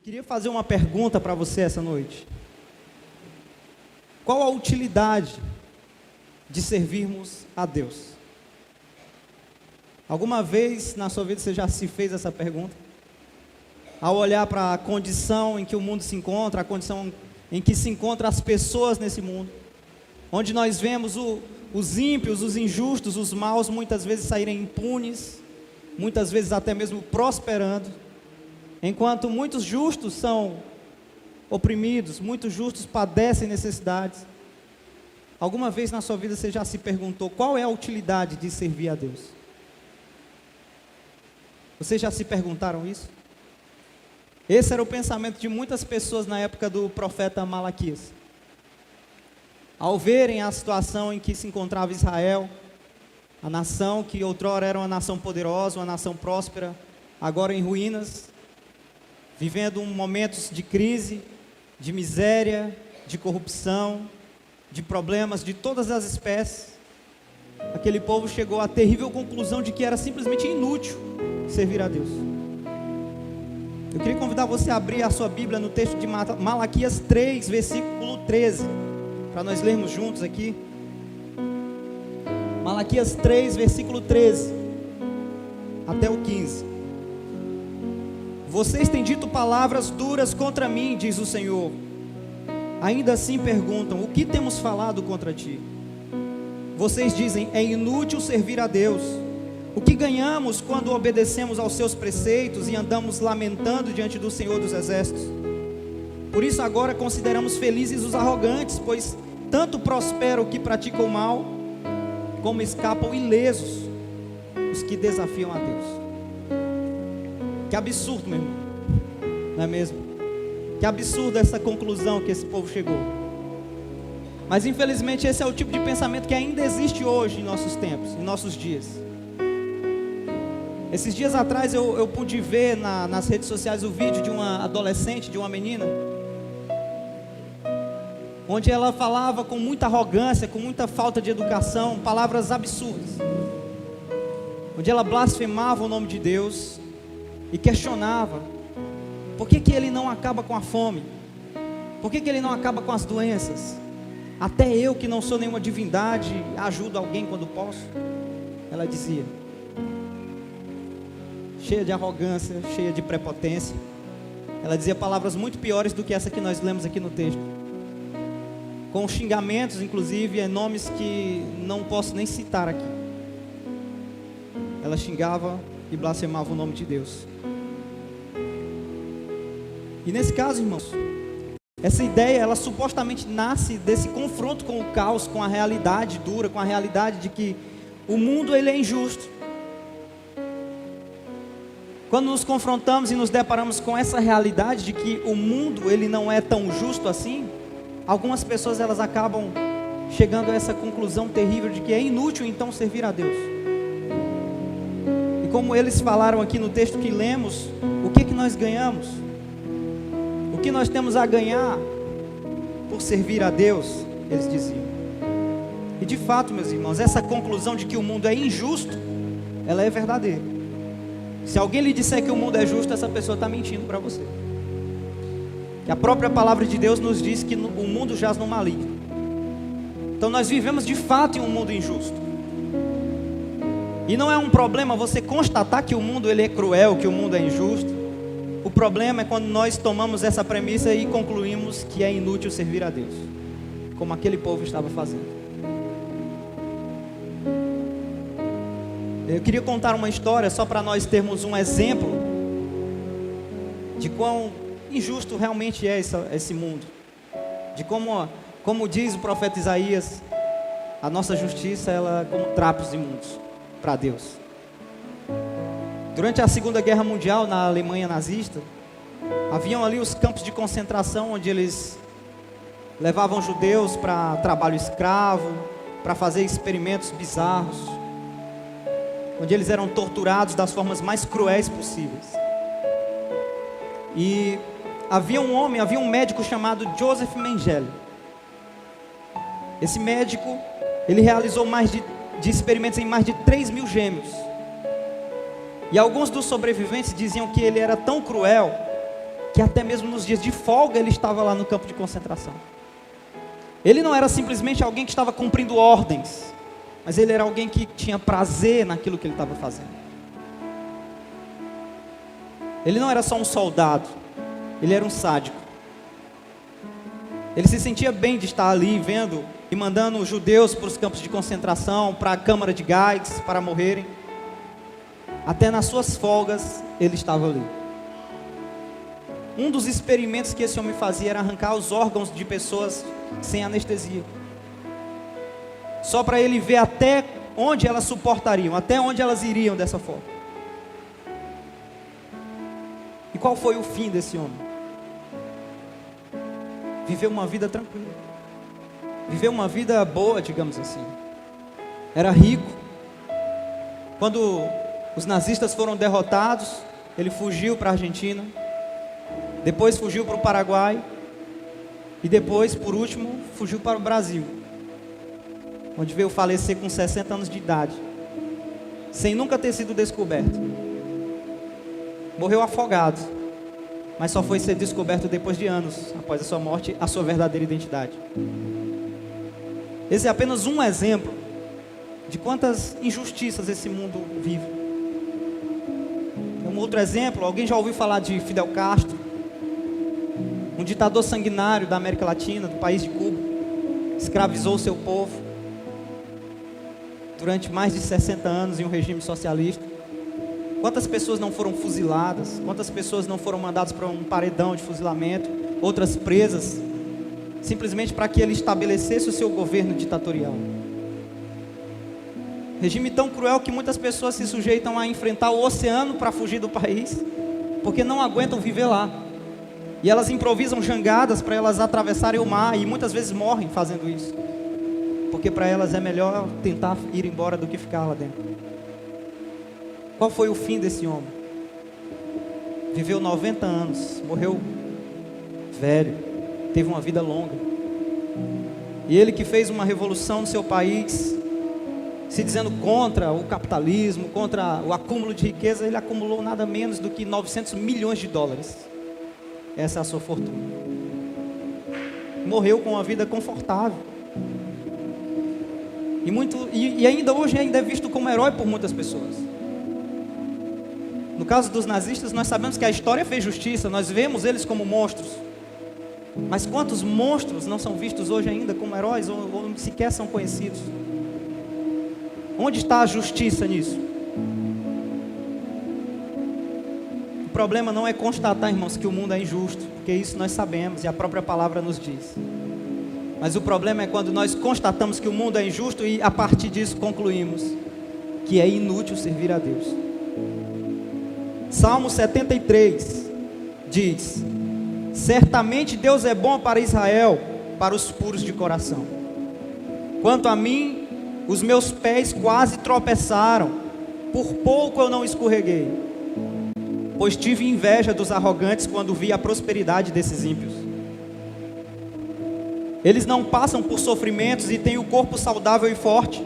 Queria fazer uma pergunta para você essa noite. Qual a utilidade de servirmos a Deus? Alguma vez na sua vida você já se fez essa pergunta? Ao olhar para a condição em que o mundo se encontra, a condição em que se encontram as pessoas nesse mundo, onde nós vemos os ímpios, os injustos, os maus muitas vezes saírem impunes, muitas vezes até mesmo prosperando, enquanto muitos justos são oprimidos, muitos justos padecem necessidades. Alguma vez na sua vida você já se perguntou qual é a utilidade de servir a Deus? Vocês já se perguntaram isso? Esse era o pensamento de muitas pessoas na época do profeta Malaquias. Ao verem a situação em que se encontrava Israel, a nação que outrora era uma nação poderosa, uma nação próspera, agora em ruínas, vivendo momentos de crise, de miséria, de corrupção, de problemas de todas as espécies, aquele povo chegou à terrível conclusão de que era simplesmente inútil servir a Deus. Eu queria convidar você a abrir a sua Bíblia no texto de Malaquias 3, versículo 13, para nós lermos juntos aqui. Malaquias 3, versículo 13 até o 15. Vocês têm dito palavras duras contra mim, diz o Senhor. Ainda assim perguntam, o que temos falado contra ti? Vocês dizem, é inútil servir a Deus. O que ganhamos quando obedecemos aos seus preceitos e andamos lamentando diante do Senhor dos Exércitos? Por isso agora consideramos felizes os arrogantes, pois tanto prosperam os que praticam o mal, como escapam ilesos os que desafiam a Deus. Que absurdo, meu irmão, não é mesmo? Que absurdo essa conclusão que esse povo chegou. Mas infelizmente esse é o tipo de pensamento que ainda existe hoje em nossos tempos, em nossos dias. Esses dias atrás eu pude ver nas redes sociais o vídeo de uma adolescente, de uma menina, onde ela falava com muita arrogância, com muita falta de educação, palavras absurdas, onde ela blasfemava o nome de Deus e questionava, por que ele não acaba com a fome? Por que ele não acaba com as doenças? Até eu que não sou nenhuma divindade, ajudo alguém quando posso. Ela dizia, cheia de arrogância, cheia de prepotência. Ela dizia palavras muito piores do que essa que nós lemos aqui no texto, com xingamentos inclusive, nomes que não posso nem citar aqui. Ela xingava e blasfemava o nome de Deus. E nesse caso, irmãos, essa ideia, ela supostamente nasce desse confronto com o caos, com a realidade dura, com a realidade de que o mundo ele é injusto. Quando nos confrontamos e nos deparamos com essa realidade de que o mundo ele não é tão justo assim, algumas pessoas elas acabam chegando a essa conclusão terrível de que é inútil então servir a Deus. E como eles falaram aqui no texto que lemos, o que nós ganhamos? O que nós temos a ganhar por servir a Deus? Eles diziam. E de fato, meus irmãos, essa conclusão de que o mundo é injusto, ela é verdadeira. Se alguém lhe disser que o mundo é justo, essa pessoa está mentindo para você. Que a própria palavra de Deus nos diz que o mundo jaz no maligno. Então nós vivemos de fato em um mundo injusto. E não é um problema você constatar que o mundo ele é cruel, que o mundo é injusto. O problema é quando nós tomamos essa premissa e concluímos que é inútil servir a Deus, como aquele povo estava fazendo. Eu queria contar uma história só para nós termos um exemplo de quão injusto realmente é esse mundo. De como diz o profeta Isaías, a nossa justiça ela é como trapos imundos para Deus. Durante a Segunda Guerra Mundial, na Alemanha nazista, haviam ali os campos de concentração, onde eles levavam judeus para trabalho escravo, para fazer experimentos bizarros, onde eles eram torturados das formas mais cruéis possíveis. E havia um médico chamado Joseph Mengele. Esse médico, ele realizou de experimentos em mais de 3.000 gêmeos. E alguns dos sobreviventes diziam que ele era tão cruel que até mesmo nos dias de folga ele estava lá no campo de concentração. Ele não era simplesmente alguém que estava cumprindo ordens, mas ele era alguém que tinha prazer naquilo que ele estava fazendo. Ele não era só um soldado, ele era um sádico. Ele se sentia bem de estar ali vendo e mandando os judeus para os campos de concentração, para a câmara de gás, para morrerem. Até nas suas folgas ele estava ali. Um dos experimentos que esse homem fazia era arrancar os órgãos de pessoas sem anestesia, só para ele ver até onde elas suportariam, até onde elas iriam dessa forma. E qual foi o fim desse homem? Viveu uma vida tranquila, viveu uma vida boa, digamos assim. Era rico. Quando os nazistas foram derrotados, ele fugiu para a Argentina, depois fugiu para o Paraguai, e depois, por último, fugiu para o Brasil, onde veio falecer com 60 anos de idade, sem nunca ter sido descoberto. Morreu afogado, mas só foi ser descoberto depois de anos, após a sua morte, a sua verdadeira identidade. Esse é apenas um exemplo de quantas injustiças esse mundo vive. Um outro exemplo, alguém já ouviu falar de Fidel Castro? Um ditador sanguinário da América Latina, do país de Cuba. Escravizou o seu povo durante mais de 60 anos em um regime socialista. Quantas pessoas não foram fuziladas? Quantas pessoas não foram mandadas para um paredão de fuzilamento? Outras presas, simplesmente para que ele estabelecesse o seu governo ditatorial. Regime tão cruel que muitas pessoas se sujeitam a enfrentar o oceano para fugir do país, porque não aguentam viver lá. E elas improvisam jangadas para elas atravessarem o mar, e muitas vezes morrem fazendo isso, porque para elas é melhor tentar ir embora do que ficar lá dentro. Qual foi o fim desse homem? Viveu 90 anos, morreu velho, teve uma vida longa. E ele que fez uma revolução no seu país, se dizendo contra o capitalismo, contra o acúmulo de riqueza, ele acumulou nada menos do que 900 milhões de dólares. Essa é a sua fortuna. Morreu com uma vida confortável. E ainda hoje é visto como herói por muitas pessoas. No caso dos nazistas, nós sabemos que a história fez justiça, nós vemos eles como monstros. Mas quantos monstros não são vistos hoje ainda como heróis, ou sequer são conhecidos? Onde está a justiça nisso? O problema não é constatar, irmãos, que o mundo é injusto, porque isso nós sabemos e a própria palavra nos diz. Mas o problema é quando nós constatamos que o mundo é injusto e a partir disso concluímos que é inútil servir a Deus. Salmo 73 diz: certamente Deus é bom para Israel, para os puros de coração. Quanto a mim, os meus pés quase tropeçaram, por pouco eu não escorreguei, pois tive inveja dos arrogantes quando vi a prosperidade desses ímpios. Eles não passam por sofrimentos e têm o corpo saudável e forte.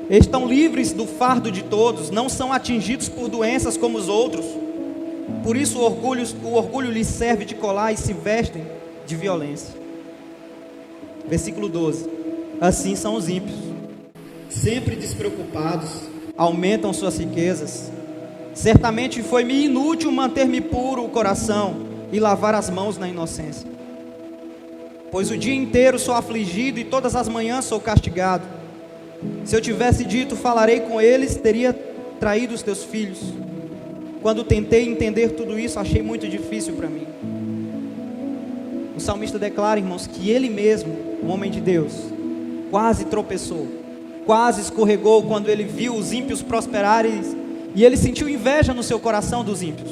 Estão livres do fardo de todos, não são atingidos por doenças como os outros. Por isso o orgulho lhes serve de colar e se vestem de violência. Versículo 12. Assim são os ímpios, sempre despreocupados, aumentam suas riquezas. Certamente foi-me inútil manter-me puro o coração e lavar as mãos na inocência. Pois o dia inteiro sou afligido e todas as manhãs sou castigado. Se eu tivesse dito, falarei com eles, teria traído os teus filhos. Quando tentei entender tudo isso, achei muito difícil para mim. O salmista declara, irmãos, que ele mesmo, o homem de Deus, quase tropeçou, quase escorregou quando ele viu os ímpios prosperarem. E ele sentiu inveja no seu coração dos ímpios.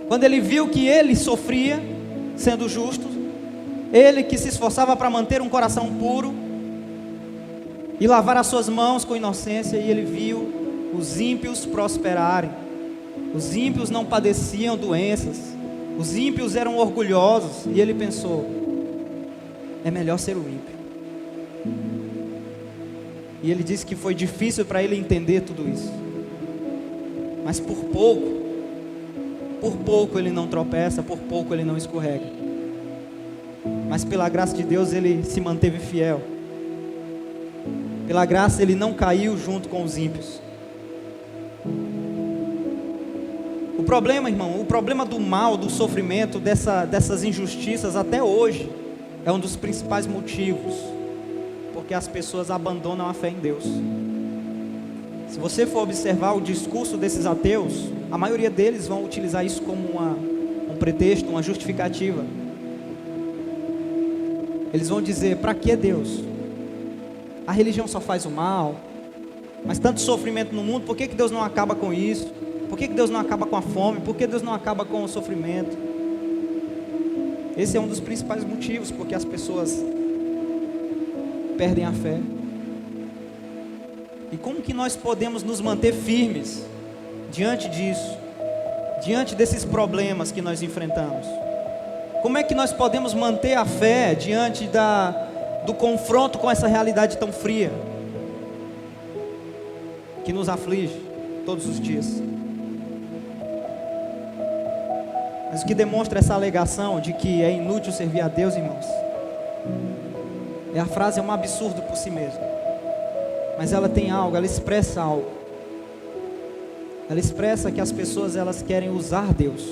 Quando ele viu que ele sofria, sendo justo, ele que se esforçava para manter um coração puro e lavar as suas mãos com inocência, e ele viu os ímpios prosperarem. Os ímpios não padeciam doenças, os ímpios eram orgulhosos, e ele pensou: é melhor ser o ímpio. E ele disse que foi difícil para ele entender tudo isso, mas por pouco por pouco ele não tropeça, por pouco ele não escorrega. Mas pela graça de Deus ele se manteve fiel. Pela graça ele não caiu junto com os ímpios. O problema, irmão, o problema do mal, do sofrimento, dessas injustiças até hoje, é um dos principais motivos porque as pessoas abandonam a fé em Deus. Se você for observar o discurso desses ateus, a maioria deles vão utilizar isso como um pretexto, uma justificativa. Eles vão dizer: para que Deus? A religião só faz o mal, mas tanto sofrimento no mundo, por que Deus não acaba com isso? Por que Deus não acaba com a fome? Por que Deus não acaba com o sofrimento? Esse é um dos principais motivos porque as pessoas perdem a fé. E como que nós podemos nos manter firmes diante disso, diante desses problemas que nós enfrentamos? Como é que nós podemos manter a fé diante do confronto com essa realidade tão fria que nos aflige todos os dias? Mas o que demonstra essa alegação de que é inútil servir a Deus, irmãos, a frase é um absurdo por si mesma, mas ela tem algo, ela expressa algo. Ela expressa que as pessoas, elas querem usar Deus.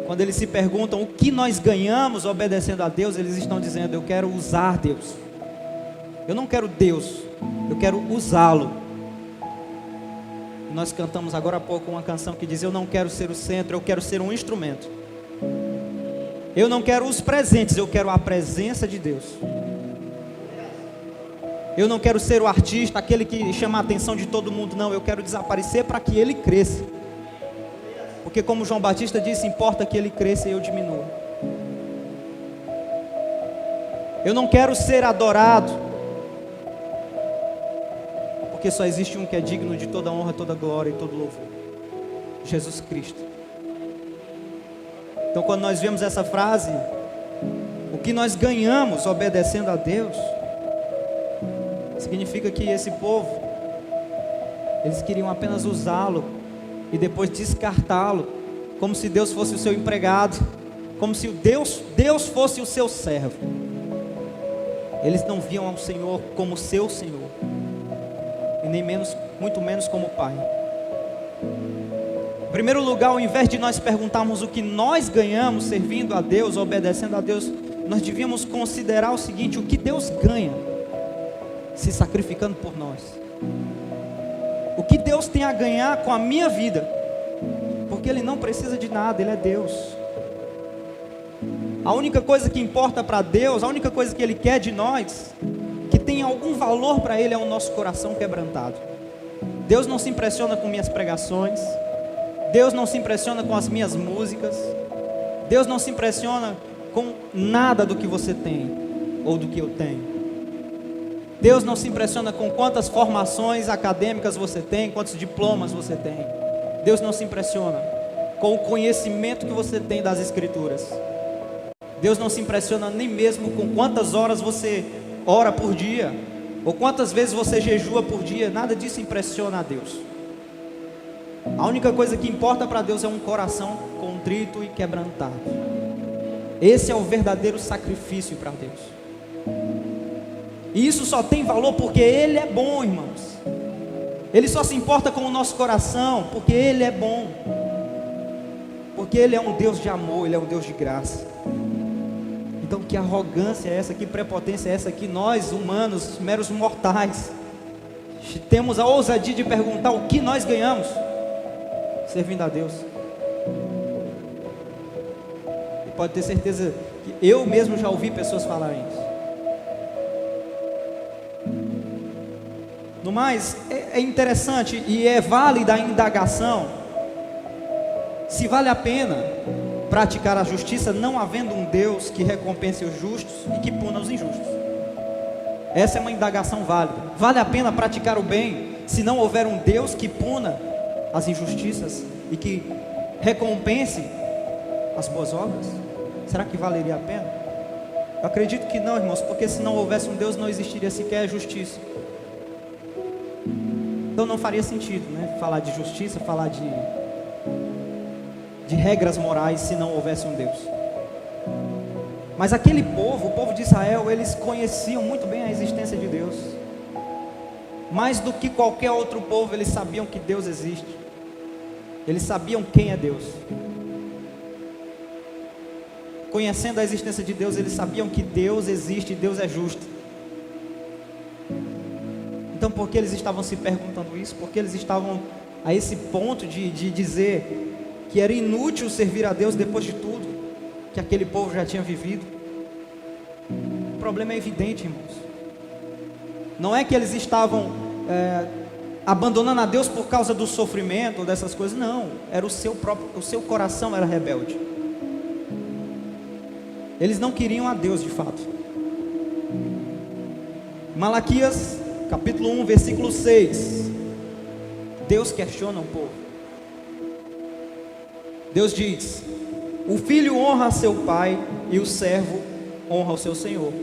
Quando eles se perguntam o que nós ganhamos obedecendo a Deus, eles estão dizendo: eu quero usar Deus. Eu não quero Deus, eu quero usá-lo. Nós cantamos agora há pouco uma canção que diz: eu não quero ser o centro, eu quero ser um instrumento. Eu não quero os presentes, eu quero a presença de Deus. Eu não quero ser o artista, aquele que chama a atenção de todo mundo, não. Eu quero desaparecer para que ele cresça. Porque como João Batista disse, importa que ele cresça e eu diminua. Eu não quero ser adorado, porque só existe um que é digno de toda honra, toda glória e todo louvor: Jesus Cristo. Então quando nós vemos essa frase, o que nós ganhamos obedecendo a Deus, significa que esse povo, eles queriam apenas usá-lo e depois descartá-lo, como se Deus fosse o seu empregado, como se Deus fosse o seu servo. Eles não viam ao Senhor como seu Senhor, e nem muito menos como Pai. Em primeiro lugar, ao invés de nós perguntarmos o que nós ganhamos servindo a Deus, obedecendo a Deus, nós devíamos considerar o seguinte: o que Deus ganha se sacrificando por nós? O que Deus tem a ganhar com a minha vida? Porque Ele não precisa de nada, Ele é Deus. A única coisa que importa para Deus, a única coisa que Ele quer de nós, que tem algum valor para Ele, é o nosso coração quebrantado. Deus não se impressiona com minhas pregações, Deus não se impressiona com as minhas músicas, Deus não se impressiona com nada do que você tem ou do que eu tenho. Deus não se impressiona com quantas formações acadêmicas você tem, quantos diplomas você tem. Deus não se impressiona com o conhecimento que você tem das Escrituras. Deus não se impressiona nem mesmo com quantas horas você ora por dia, ou quantas vezes você jejua por dia. Nada disso impressiona a Deus. A única coisa que importa para Deus é um coração contrito e quebrantado. Esse é o verdadeiro sacrifício para Deus. E isso só tem valor porque Ele é bom, irmãos. Ele só se importa com o nosso coração porque Ele é bom. Porque Ele é um Deus de amor, Ele é um Deus de graça. Então que arrogância é essa, que prepotência é essa que nós humanos, meros mortais, temos a ousadia de perguntar o que nós ganhamos servindo a Deus? E pode ter certeza que eu mesmo já ouvi pessoas falarem isso. No mais, é interessante e é válida a indagação se vale a pena praticar a justiça não havendo um Deus que recompense os justos e que puna os injustos. Essa é uma indagação válida. Vale a pena praticar o bem se não houver um Deus que puna as injustiças e que recompense as boas obras? Será que valeria a pena? Eu acredito que não, irmãos, porque se não houvesse um Deus, não existiria sequer justiça. Então não faria sentido, né? Falar de justiça, falar de de regras morais se não houvesse um Deus. Mas aquele povo, o povo de Israel, eles conheciam muito bem a existência de Deus. Mais do que qualquer outro povo, eles sabiam que Deus existe. Eles sabiam quem é Deus. Conhecendo a existência de Deus, eles sabiam que Deus existe e Deus é justo. Então, por que eles estavam se perguntando isso? Porque eles estavam a esse ponto de dizer que era inútil servir a Deus depois de tudo que aquele povo já tinha vivido. O problema é evidente, irmãos. Não é que eles estavam abandonando a Deus por causa do sofrimento ou dessas coisas, não. Era o seu coração era rebelde. Eles não queriam a Deus de fato. Malaquias capítulo 1, versículo 6. Deus questiona o povo. Deus diz: o filho honra seu pai e o servo honra o seu senhor.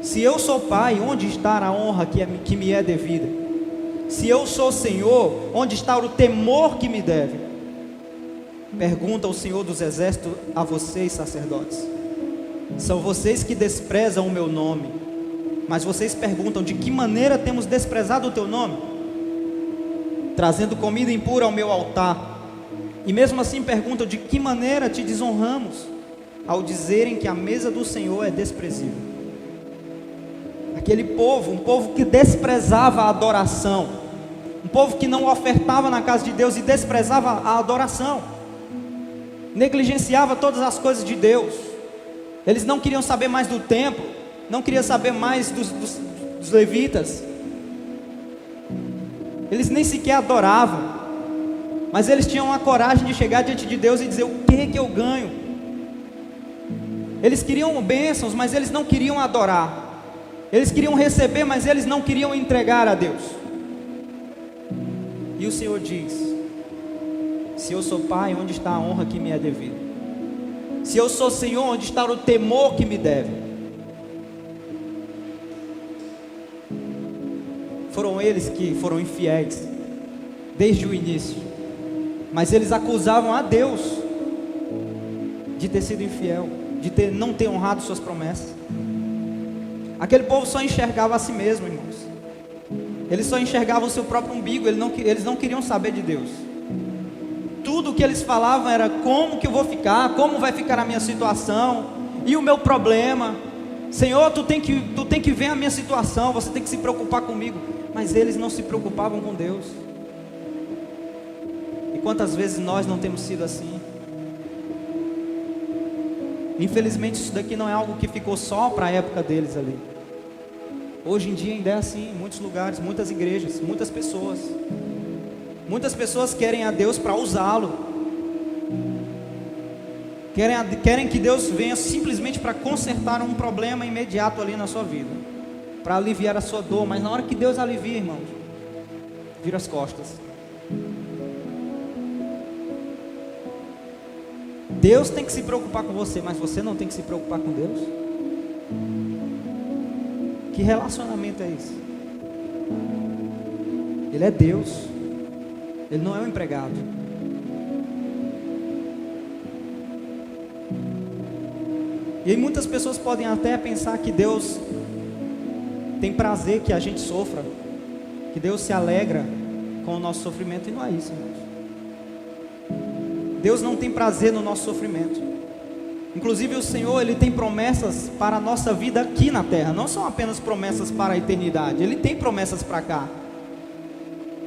Se eu sou pai, onde está a honra que me é devida? Se eu sou senhor, onde está o temor que me deve? Pergunta o Senhor dos exércitos a vocês, sacerdotes. São vocês que desprezam o meu nome. Mas vocês perguntam: de que maneira temos desprezado o teu nome? Trazendo comida impura ao meu altar. E mesmo assim perguntam: de que maneira te desonramos? Ao dizerem que a mesa do Senhor é desprezível. Aquele povo, um povo que desprezava a adoração, um povo que não ofertava na casa de Deus e desprezava a adoração, negligenciava todas as coisas de Deus. Eles não queriam saber mais do templo, não queriam saber mais dos levitas. Eles nem sequer adoravam, mas eles tinham a coragem de chegar diante de Deus e dizer: o que eu ganho? Eles queriam bênçãos, mas eles não queriam adorar. Eles queriam receber, mas eles não queriam entregar a Deus. E o Senhor diz: se eu sou pai, onde está a honra que me é devida? Se eu sou Senhor, onde está o temor que me deve? Foram eles que foram infiéis desde o início, mas eles acusavam a Deus de ter sido infiel, de não ter honrado suas promessas. Aquele povo só enxergava a si mesmo, irmãos. Eles só enxergavam o seu próprio umbigo. Eles não queriam saber de Deus. Tudo o que eles falavam era: como que eu vou ficar? Como vai ficar a minha situação? E o meu problema? Senhor, tu tem que ver a minha situação. Você tem que se preocupar comigo. Mas eles não se preocupavam com Deus. E quantas vezes nós não temos sido assim? Infelizmente isso daqui não é algo que ficou só para a época deles ali. Hoje em dia ainda é assim, em muitos lugares, muitas igrejas, muitas pessoas. Muitas pessoas querem a Deus para usá-lo. Querem que Deus venha simplesmente para consertar um problema imediato ali na sua vida, para aliviar a sua dor. Mas na hora que Deus alivia, irmãos, vira as costas. Deus tem que se preocupar com você, mas você não tem que se preocupar com Deus? Que relacionamento é esse? Ele é Deus, Ele não é um empregado. E aí muitas pessoas podem até pensar que Deus tem prazer que a gente sofra, que Deus se alegra com o nosso sofrimento, e não é isso, irmãos. Deus não tem prazer no nosso sofrimento. Inclusive o Senhor, Ele tem promessas para a nossa vida aqui na terra. Não são apenas promessas para a eternidade. Ele tem promessas para cá.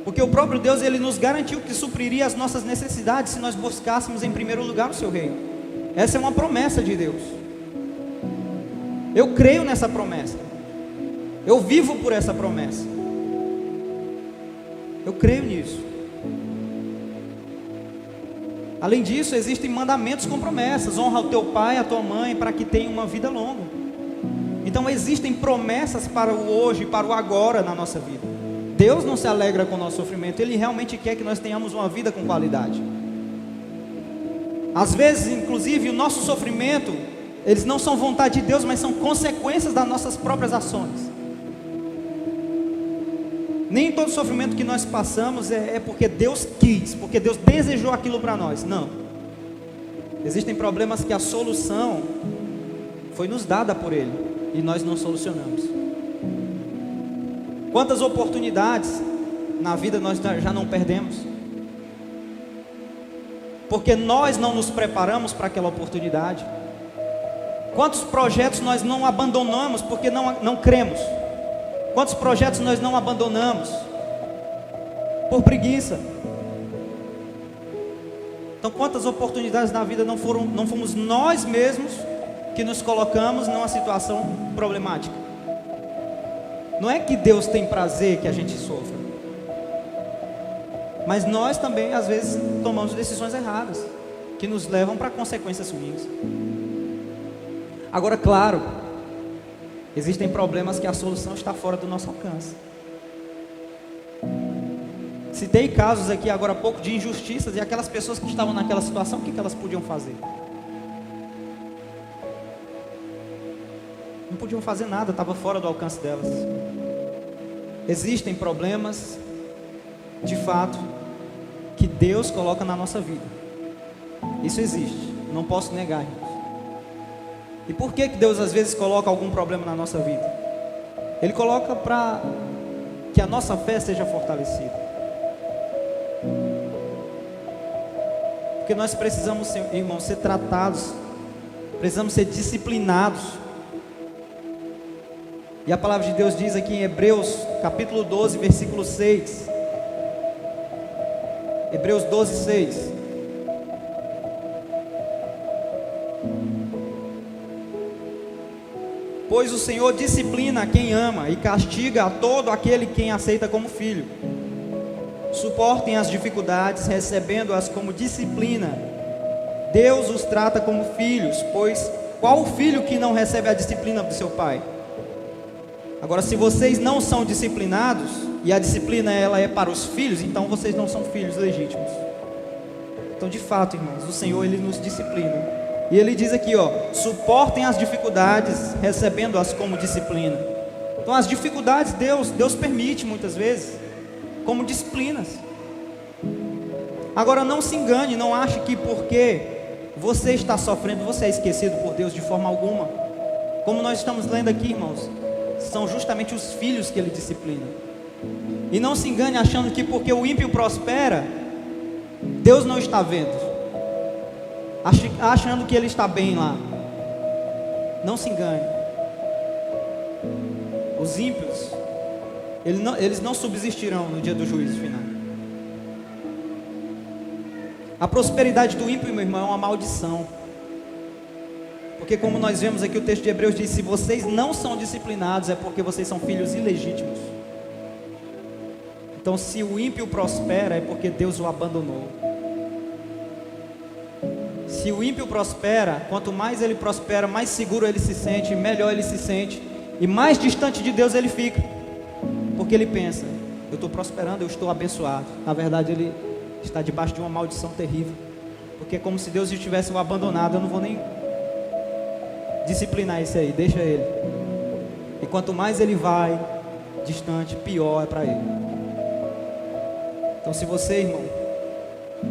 Porque o próprio Deus, Ele nos garantiu que supriria as nossas necessidades se nós buscássemos em primeiro lugar o seu reino. Essa é uma promessa de Deus. Eu creio nessa promessa. Eu vivo por essa promessa. Eu creio nisso. Além disso, existem mandamentos com promessas. Honra o teu pai e a tua mãe para que tenha uma vida longa. Então existem promessas para o hoje, para o agora na nossa vida. Deus não se alegra com o nosso sofrimento. Ele realmente quer que nós tenhamos uma vida com qualidade. Às vezes, inclusive, o nosso sofrimento, eles não são vontade de Deus, mas são consequências das nossas próprias ações. Nem todo sofrimento que nós passamos é porque Deus quis, porque Deus desejou aquilo para nós. Não. Existem problemas que a solução foi nos dada por Ele e nós não solucionamos. Quantas oportunidades na vida nós já não perdemos? Porque nós não nos preparamos para aquela oportunidade. Quantos projetos nós não abandonamos porque não cremos? Quantos projetos nós não abandonamos por preguiça? Então, quantas oportunidades na vida não fomos nós mesmos que nos colocamos numa situação problemática? Não é que Deus tem prazer que a gente sofra, mas nós também às vezes tomamos decisões erradas que nos levam para consequências ruins. Agora, claro, existem problemas que a solução está fora do nosso alcance. Citei casos aqui agora há pouco de injustiças, e aquelas pessoas que estavam naquela situação, o que elas podiam fazer? Não podiam fazer nada, estava fora do alcance delas. Existem problemas, de fato, que Deus coloca na nossa vida. Isso existe, não posso negar, irmãos. E por que Deus às vezes coloca algum problema na nossa vida? Ele coloca para que a nossa fé seja fortalecida. Porque nós precisamos, irmãos, ser tratados, precisamos ser disciplinados. E a palavra de Deus diz aqui em Hebreus capítulo 12, versículo 6. Hebreus 12, 6. Pois o Senhor disciplina a quem ama e castiga a todo aquele quem aceita como filho. Suportem as dificuldades, recebendo-as como disciplina. Deus os trata como filhos, pois qual o filho que não recebe a disciplina do seu pai? Agora, se vocês não são disciplinados, e a disciplina ela é para os filhos, então vocês não são filhos legítimos. Então, de fato, irmãos, o Senhor Ele nos disciplina. E Ele diz aqui, suportem as dificuldades, recebendo-as como disciplina. Então, as dificuldades Deus permite muitas vezes como disciplinas. Agora, não se engane, não ache que porque você está sofrendo, você é esquecido por Deus de forma alguma. Como nós estamos lendo aqui, irmãos, são justamente os filhos que Ele disciplina. E não se engane achando que porque o ímpio prospera, Deus não está vendo, achando que ele está bem lá. Não se engane. Os ímpios, eles não subsistirão no dia do juízo final. A prosperidade do ímpio, meu irmão, é uma maldição. Porque como nós vemos aqui, o texto de Hebreus diz: se vocês não são disciplinados, é porque vocês são filhos ilegítimos. Então, se o ímpio prospera, é porque Deus o abandonou. Se o ímpio prospera, quanto mais ele prospera, mais seguro ele se sente, melhor ele se sente, e mais distante de Deus ele fica. Porque ele pensa: eu estou prosperando, eu estou abençoado. Na verdade, ele está debaixo de uma maldição terrível. Porque é como se Deus estivesse o abandonado. Eu não vou nem disciplinar esse aí, deixa ele. E quanto mais ele vai distante, pior é para ele. Então, se você, irmão,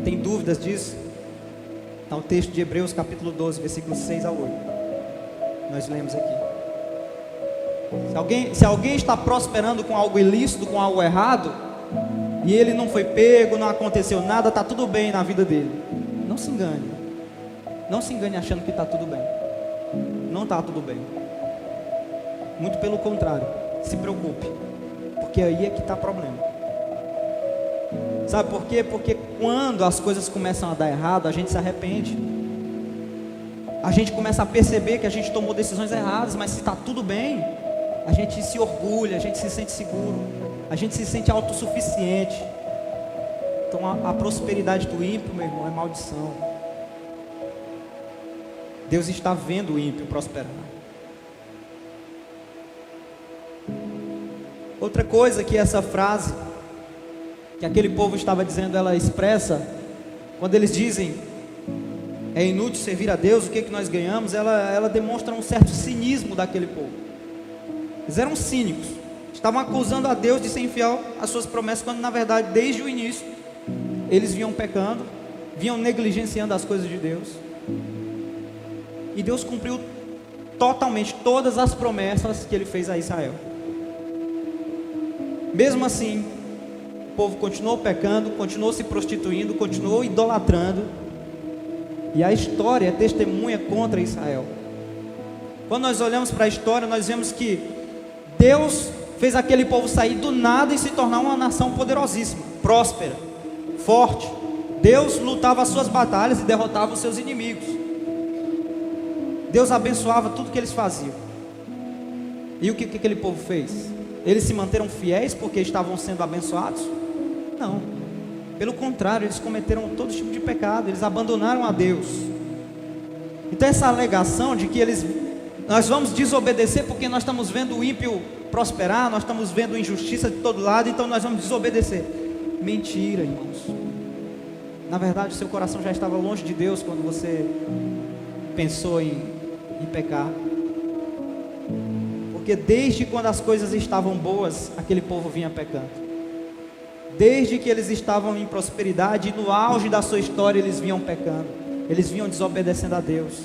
tem dúvidas disso, está o texto de Hebreus capítulo 12, versículos 6 a 8. Nós lemos aqui. Se alguém está prosperando com algo ilícito, com algo errado, e ele não foi pego, não aconteceu nada, está tudo bem na vida dele. Não se engane. Não se engane achando que está tudo bem. Não está tudo bem. Muito pelo contrário. Se preocupe. Porque aí é que está o problema. Sabe por quê? Porque quando as coisas começam a dar errado, a gente se arrepende. A gente começa a perceber que a gente tomou decisões erradas, mas se está tudo bem, a gente se orgulha, a gente se sente seguro, a gente se sente autossuficiente. Então a prosperidade do ímpio, meu irmão, é maldição. Deus está vendo o ímpio prosperar. Outra coisa que essa frase que aquele povo estava dizendo, ela expressa, quando eles dizem é inútil servir a Deus, o que nós ganhamos, ela demonstra um certo cinismo daquele povo. Eles eram cínicos, estavam acusando a Deus de ser infiel às suas promessas, quando na verdade desde o início eles vinham pecando, vinham negligenciando as coisas de Deus, E Deus cumpriu totalmente todas as promessas que Ele fez a Israel. Mesmo assim, o povo continuou pecando, continuou se prostituindo, continuou idolatrando. E a história é testemunha contra Israel. Quando nós olhamos para a história, nós vemos que Deus fez aquele povo sair do nada e se tornar uma nação poderosíssima, próspera, forte. Deus lutava as suas batalhas e derrotava os seus inimigos. Deus abençoava tudo que eles faziam. E o que aquele povo fez? Eles se manteram fiéis porque estavam sendo abençoados? Não. Pelo contrário, eles cometeram todo tipo de pecado. Eles abandonaram a Deus. Então essa alegação de que nós vamos desobedecer porque nós estamos vendo o ímpio prosperar, nós estamos vendo injustiça de todo lado, então nós vamos desobedecer. Mentira, irmãos. Na verdade, o seu coração já estava longe de Deus quando você pensou em pecar. Porque desde quando as coisas estavam boas, aquele povo vinha pecando. Desde que eles estavam em prosperidade, no auge da sua história, eles vinham pecando. Eles vinham desobedecendo a Deus.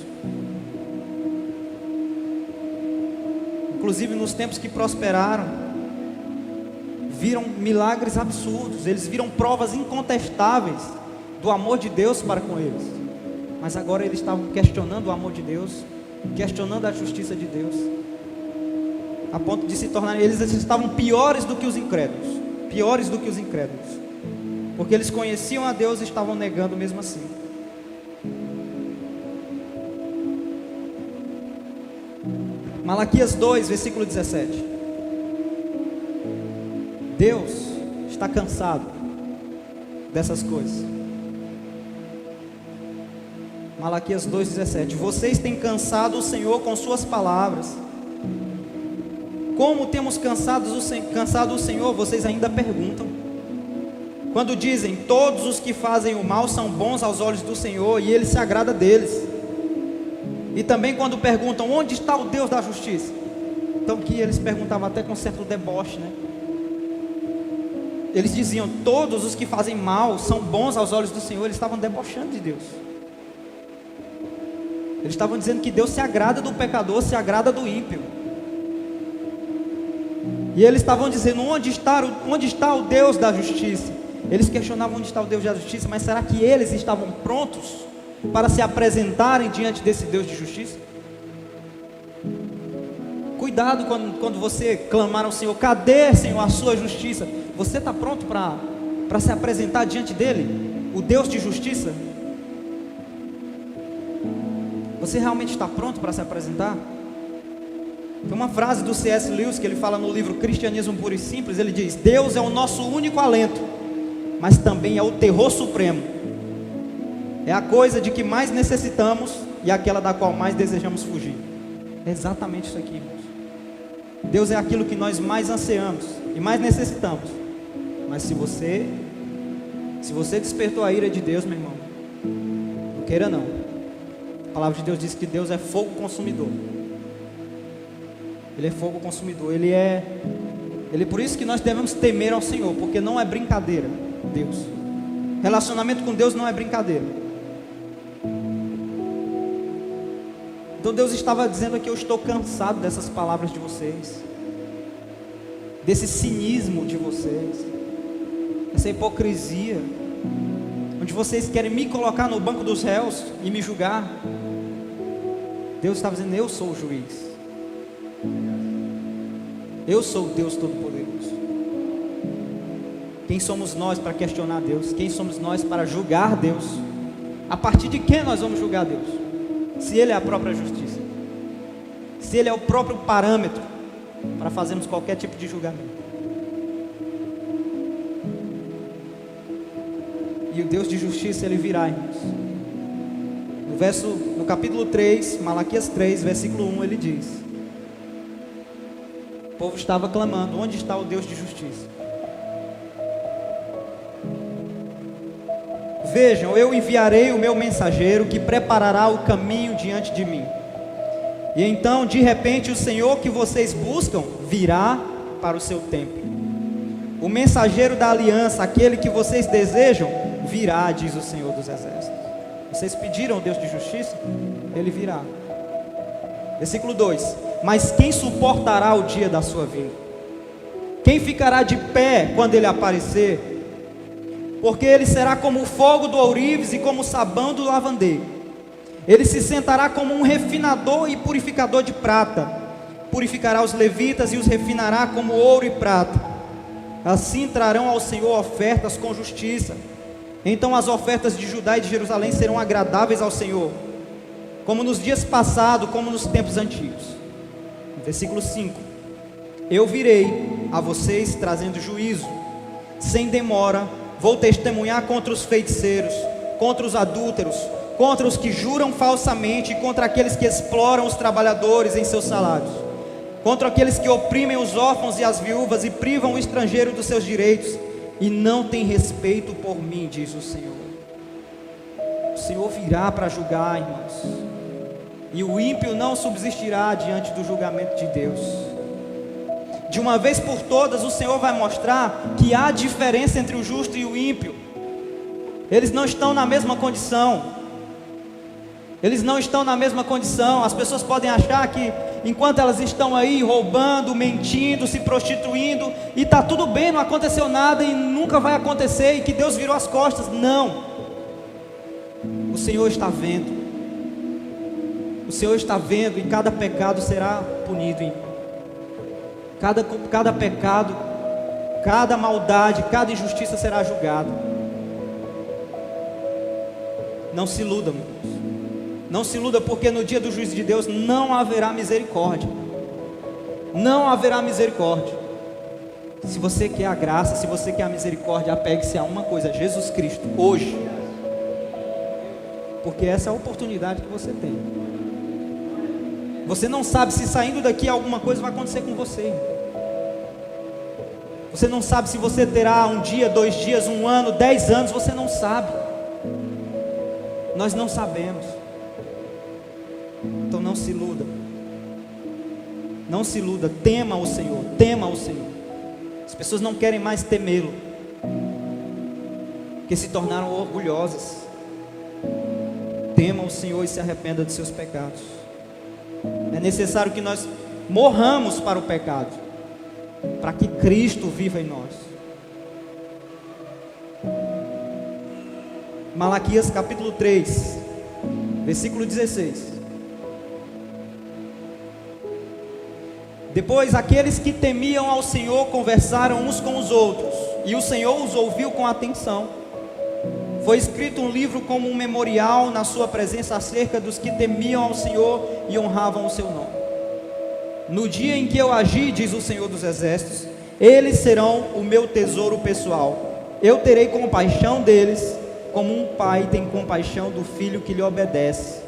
Inclusive nos tempos que prosperaram, viram milagres absurdos. Eles viram provas incontestáveis do amor de Deus para com eles. Mas agora eles estavam questionando o amor de Deus, questionando a justiça de Deus, a ponto de se tornarem, eles estavam piores do que os incrédulos. Piores do que os incrédulos, porque eles conheciam a Deus e estavam negando mesmo assim. Malaquias 2, versículo 17. Deus está cansado dessas coisas. Malaquias 2,17. Vocês têm cansado o Senhor com suas palavras. Como temos cansado o Senhor, vocês ainda perguntam. Quando dizem, todos os que fazem o mal são bons aos olhos do Senhor, e Ele se agrada deles. E também quando perguntam, onde está o Deus da justiça? Então que eles perguntavam até com certo deboche, né? Eles diziam, todos os que fazem mal são bons aos olhos do Senhor. Eles estavam debochando de Deus. Eles estavam dizendo que Deus se agrada do pecador, se agrada do ímpio. E eles estavam dizendo, onde está o Deus da justiça? Eles questionavam onde está o Deus da justiça, mas será que eles estavam prontos para se apresentarem diante desse Deus de justiça? Cuidado quando você clamar ao Senhor, cadê, Senhor, a sua justiça? Você está pronto para se apresentar diante dele, o Deus de justiça? Você realmente está pronto para se apresentar? Tem uma frase do C.S. Lewis que ele fala no livro Cristianismo Puro e Simples. Ele diz, Deus é o nosso único alento, mas também é o terror supremo. É a coisa de que mais necessitamos e aquela da qual mais desejamos fugir. É exatamente isso aqui, irmãos. Deus é aquilo que nós mais ansiamos e mais necessitamos. Mas se você despertou a ira de Deus, meu irmão, não queira não. A palavra de Deus diz que Deus é fogo consumidor. Ele é fogo consumidor. Ele por isso que nós devemos temer ao Senhor, porque não é brincadeira, Deus. Relacionamento com Deus não é brincadeira. Então Deus estava dizendo aqui, eu estou cansado dessas palavras de vocês, desse cinismo de vocês, essa hipocrisia, onde vocês querem me colocar no banco dos réus e me julgar. Deus estava dizendo, eu sou o juiz. Eu sou o Deus Todo-Poderoso. Quem somos nós para questionar Deus? Quem somos nós para julgar Deus? A partir de quem nós vamos julgar Deus? Se Ele é a própria justiça, se Ele é o próprio parâmetro para fazermos qualquer tipo de julgamento. E o Deus de justiça, Ele virá, irmãos. No capítulo 3, Malaquias 3, versículo 1, ele diz: o povo estava clamando, onde está o Deus de justiça? Vejam, eu enviarei o meu mensageiro que preparará o caminho diante de mim. E então, de repente, o Senhor que vocês buscam virá para o seu templo. O mensageiro da aliança, aquele que vocês desejam, virá, diz o Senhor dos Exércitos. Vocês pediram ao Deus de justiça? Ele virá. Versículo 2: mas quem suportará o dia da sua vinda? Quem ficará de pé quando ele aparecer? Porque ele será como o fogo do ourives e como o sabão do lavandeiro. Ele se sentará como um refinador e purificador de prata. Purificará os levitas e os refinará como ouro e prata. Assim trarão ao Senhor ofertas com justiça. Então as ofertas de Judá e de Jerusalém serão agradáveis ao Senhor, como nos dias passados, como nos tempos antigos. Versículo 5: eu virei a vocês trazendo juízo, sem demora. Vou testemunhar contra os feiticeiros, contra os adúlteros, contra os que juram falsamente, contra aqueles que exploram os trabalhadores em seus salários, contra aqueles que oprimem os órfãos e as viúvas e privam o estrangeiro dos seus direitos, e não tem respeito por mim, diz o Senhor. O Senhor virá para julgar, irmãos, e o ímpio não subsistirá diante do julgamento de Deus. De uma vez por todas, o Senhor vai mostrar que há diferença entre o justo e o ímpio. Eles não estão na mesma condição. Eles não estão na mesma condição. As pessoas podem achar que enquanto elas estão aí roubando, mentindo, se prostituindo, e está tudo bem, não aconteceu nada e nunca vai acontecer, e que Deus virou as costas. Não. O Senhor está vendo. O Senhor está vendo, e cada pecado será punido, irmão. Cada pecado, cada maldade, cada injustiça será julgado. Não se iluda, meu Deus. Não se iluda, porque no dia do juízo de Deus não haverá misericórdia. Não haverá misericórdia. Se você quer a graça, se você quer a misericórdia, apegue-se a uma coisa: Jesus Cristo, hoje. Porque essa é a oportunidade que você tem. Você não sabe se saindo daqui alguma coisa vai acontecer com você. Você não sabe se você terá um dia, 2 dias, 1 ano, 10 anos. Você não sabe. Nós não sabemos. Então não se iluda. Não se iluda. Tema o Senhor. Tema o Senhor. As pessoas não querem mais temê-lo, porque se tornaram orgulhosas. Tema o Senhor e se arrependa de seus pecados. É necessário que nós morramos para o pecado, para que Cristo viva em nós. Malaquias capítulo 3, versículo 16. Depois aqueles que temiam ao Senhor conversaram uns com os outros, e o Senhor os ouviu com atenção. Foi escrito um livro como um memorial na sua presença acerca dos que temiam ao Senhor e honravam o seu nome. No dia em que eu agi, diz o Senhor dos Exércitos, eles serão o meu tesouro pessoal. Eu terei compaixão deles, como um pai tem compaixão do filho que lhe obedece.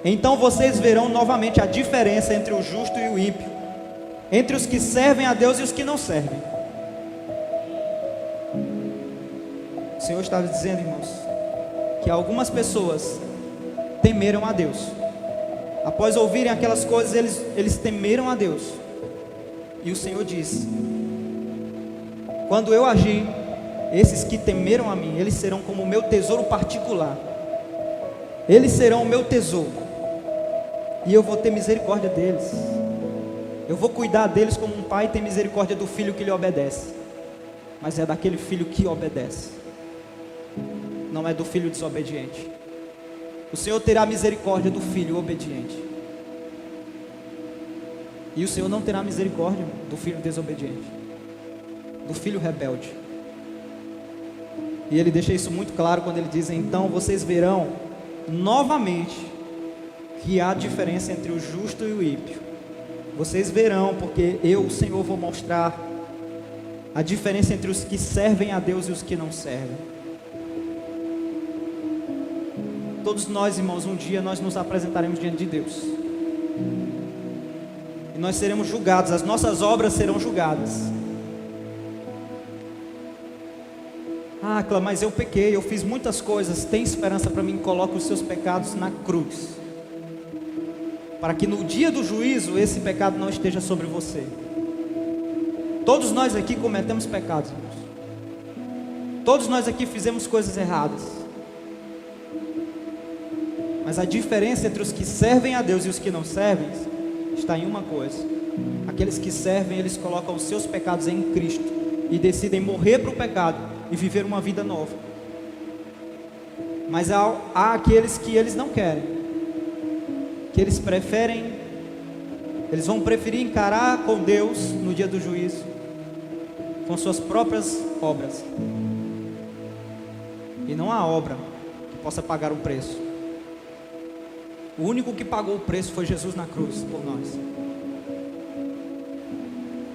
Então vocês verão novamente a diferença entre o justo e o ímpio, entre os que servem a Deus e os que não servem. O Senhor estava dizendo, irmãos, que algumas pessoas temeram a Deus. Após ouvirem aquelas coisas, eles temeram a Deus. E o Senhor disse: quando eu agir, esses que temeram a mim, eles serão como o meu tesouro particular. Eles serão o meu tesouro. E eu vou ter misericórdia deles. Eu vou cuidar deles como um pai tem misericórdia do filho que lhe obedece. Mas é daquele filho que obedece, não é do filho desobediente. O Senhor terá misericórdia do filho obediente, e o Senhor não terá misericórdia do filho desobediente, do filho rebelde. E ele deixa isso muito claro quando ele diz: então vocês verão novamente que há diferença entre o justo e o ímpio. Vocês verão, porque eu, o Senhor, vou mostrar a diferença entre os que servem a Deus e os que não servem. Todos nós, irmãos, um dia nós nos apresentaremos diante de Deus, e nós seremos julgados, as nossas obras serão julgadas. Ah, Clã, mas eu pequei, eu fiz muitas coisas. Tem esperança para mim? Coloque os seus pecados na cruz, para que no dia do juízo esse pecado não esteja sobre você. Todos nós aqui cometemos pecados, irmãos. Todos nós aqui fizemos coisas erradas. Mas a diferença entre os que servem a Deus e os que não servem está em uma coisa: aqueles que servem, eles colocam os seus pecados em Cristo e decidem morrer para o pecado e viver uma vida nova. Mas há aqueles que eles não querem, que eles vão preferir encarar com Deus no dia do juízo com suas próprias obras, e não há obra que possa pagar o preço. O único que pagou o preço foi Jesus na cruz por nós.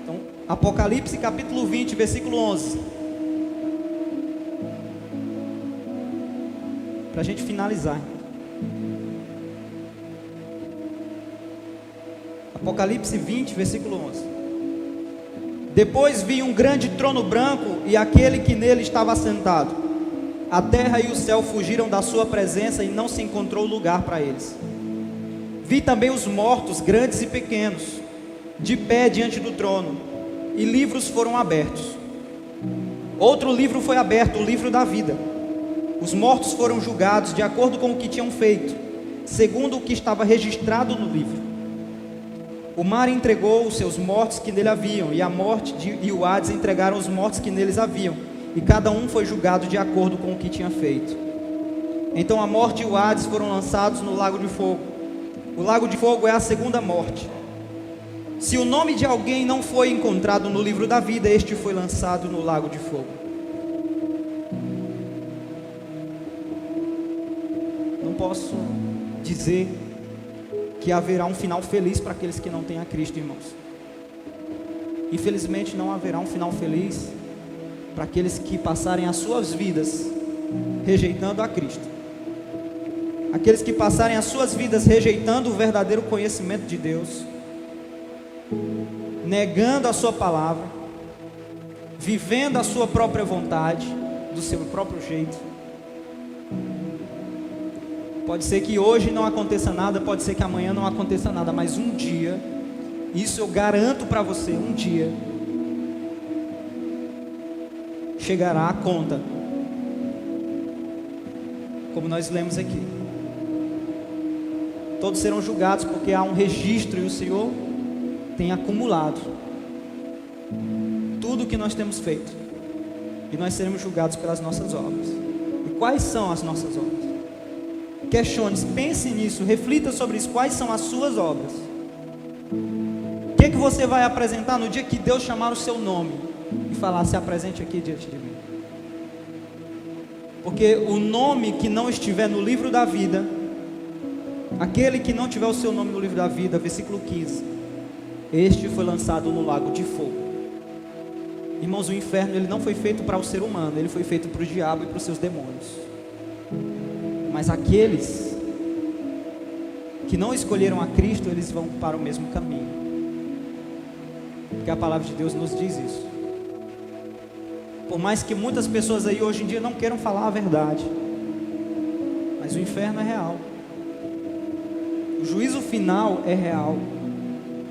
Então, Apocalipse capítulo 20, versículo 11, para a gente finalizar. Apocalipse 20, versículo 11. Depois vi um grande trono branco e aquele que nele estava assentado. A terra e o céu fugiram da sua presença e não se encontrou lugar para eles. Vi também os mortos, grandes e pequenos, de pé diante do trono, e livros foram abertos. Outro livro foi aberto, o livro da vida. Os mortos foram julgados de acordo com o que tinham feito, segundo o que estava registrado no livro. O mar entregou os seus mortos que nele haviam, e a morte e o Hades entregaram os mortos que neles haviam, e cada um foi julgado de acordo com o que tinha feito. Então a morte e o Hades foram lançados no lago de fogo. O lago de fogo é a segunda morte. Se o nome de alguém não foi encontrado no livro da vida, este foi lançado no lago de fogo. Não posso dizer que haverá um final feliz para aqueles que não têm a Cristo, irmãos. Infelizmente não haverá um final feliz para aqueles que passarem as suas vidas rejeitando a Cristo. Aqueles que passarem as suas vidas rejeitando o verdadeiro conhecimento de Deus, negando a sua palavra, vivendo a sua própria vontade, do seu próprio jeito. Pode ser que hoje não aconteça nada, pode ser que amanhã não aconteça nada, mas um dia, isso eu garanto para você, um dia chegará a conta, como nós lemos aqui. Todos serão julgados porque há um registro, e o Senhor tem acumulado tudo o que nós temos feito, e nós seremos julgados pelas nossas obras. E quais são as nossas obras? Questione-se, pense nisso, reflita sobre isso. Quais são as suas obras? O que você vai apresentar no dia que Deus chamar o seu nome e falar: se apresente aqui diante de mim? Porque o nome que não estiver no livro da vida, aquele que não tiver o seu nome no livro da vida, versículo 15, este foi lançado no lago de fogo. Irmãos, o inferno ele não foi feito para o ser humano, ele foi feito para o diabo e para os seus demônios. Mas aqueles que não escolheram a Cristo, eles vão para o mesmo caminho, porque a palavra de Deus nos diz isso. Por mais que muitas pessoas aí hoje em dia não queiram falar a verdade, mas o inferno é real, o juízo final é real,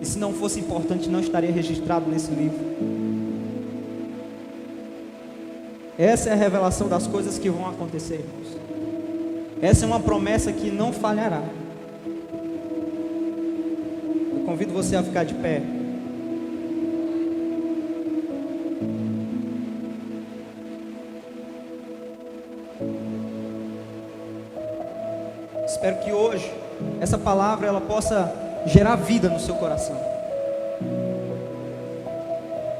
e se não fosse importante, não estaria registrado nesse livro. Essa é a revelação das coisas que vão acontecer, irmãos. Essa é uma promessa que não falhará. Eu convido você a ficar de pé. Espero que hoje essa palavra ela possa gerar vida no seu coração.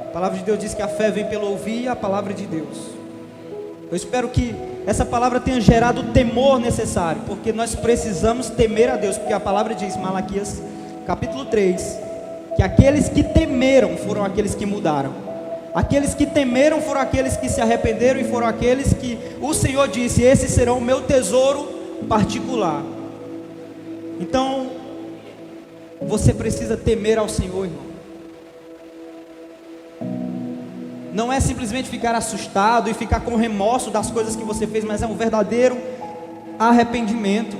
A palavra de Deus diz que a fé vem pelo ouvir a palavra de Deus. Eu espero que essa palavra tenha gerado o temor necessário, porque nós precisamos temer a Deus, porque a palavra diz, Malaquias capítulo 3, que aqueles que temeram foram aqueles que mudaram. Aqueles que temeram foram aqueles que se arrependeram, e foram aqueles que o Senhor disse: esses serão o meu tesouro particular. Então, você precisa temer ao Senhor, irmão. Não é simplesmente ficar assustado e ficar com remorso das coisas que você fez, mas é um verdadeiro arrependimento.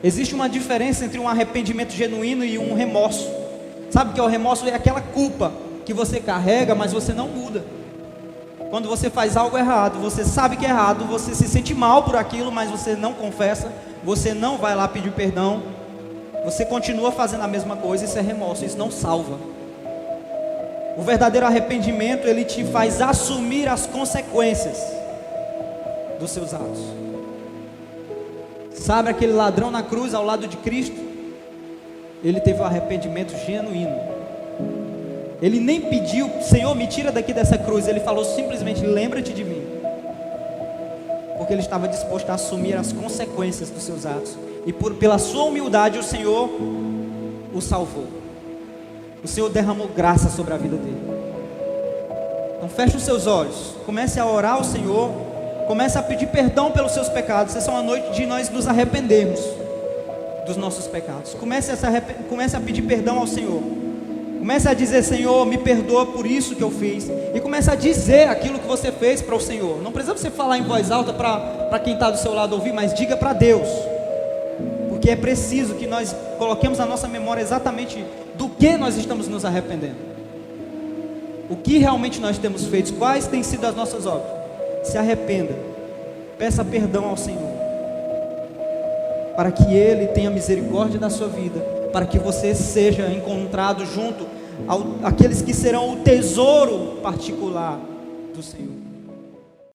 Existe uma diferença entre um arrependimento genuíno e um remorso. Sabe o que é o remorso? É aquela culpa que você carrega, mas você não muda. Quando você faz algo errado, você sabe que é errado, você se sente mal por aquilo, mas você não confessa, você não vai lá pedir perdão, você continua fazendo a mesma coisa. Isso é remorso, isso não salva. O verdadeiro arrependimento, ele te faz assumir as consequências dos seus atos. Sabe aquele ladrão na cruz ao lado de Cristo? Ele teve um arrependimento genuíno. Ele nem pediu: Senhor, me tira daqui dessa cruz. Ele falou simplesmente: lembra-te de mim. Porque ele estava disposto a assumir as consequências dos seus atos. E pela sua humildade, o Senhor o salvou. O Senhor derramou graça sobre a vida dele. Então feche os seus olhos, comece a orar ao Senhor, comece a pedir perdão pelos seus pecados. Essa é uma noite de nós nos arrependermos dos nossos pecados. Comece a pedir perdão ao Senhor. Comece a dizer: Senhor, me perdoa por isso que eu fiz. E comece a dizer aquilo que você fez para o Senhor. Não precisa você falar em voz alta para quem está do seu lado ouvir, mas diga para Deus. Porque é preciso que nós coloquemos na nossa memória exatamente do que nós estamos nos arrependendo. O que realmente nós temos feito, quais têm sido as nossas obras. Se arrependa, peça perdão ao Senhor, para que Ele tenha misericórdia da sua vida, para que você seja encontrado junto àqueles que serão o tesouro particular do Senhor.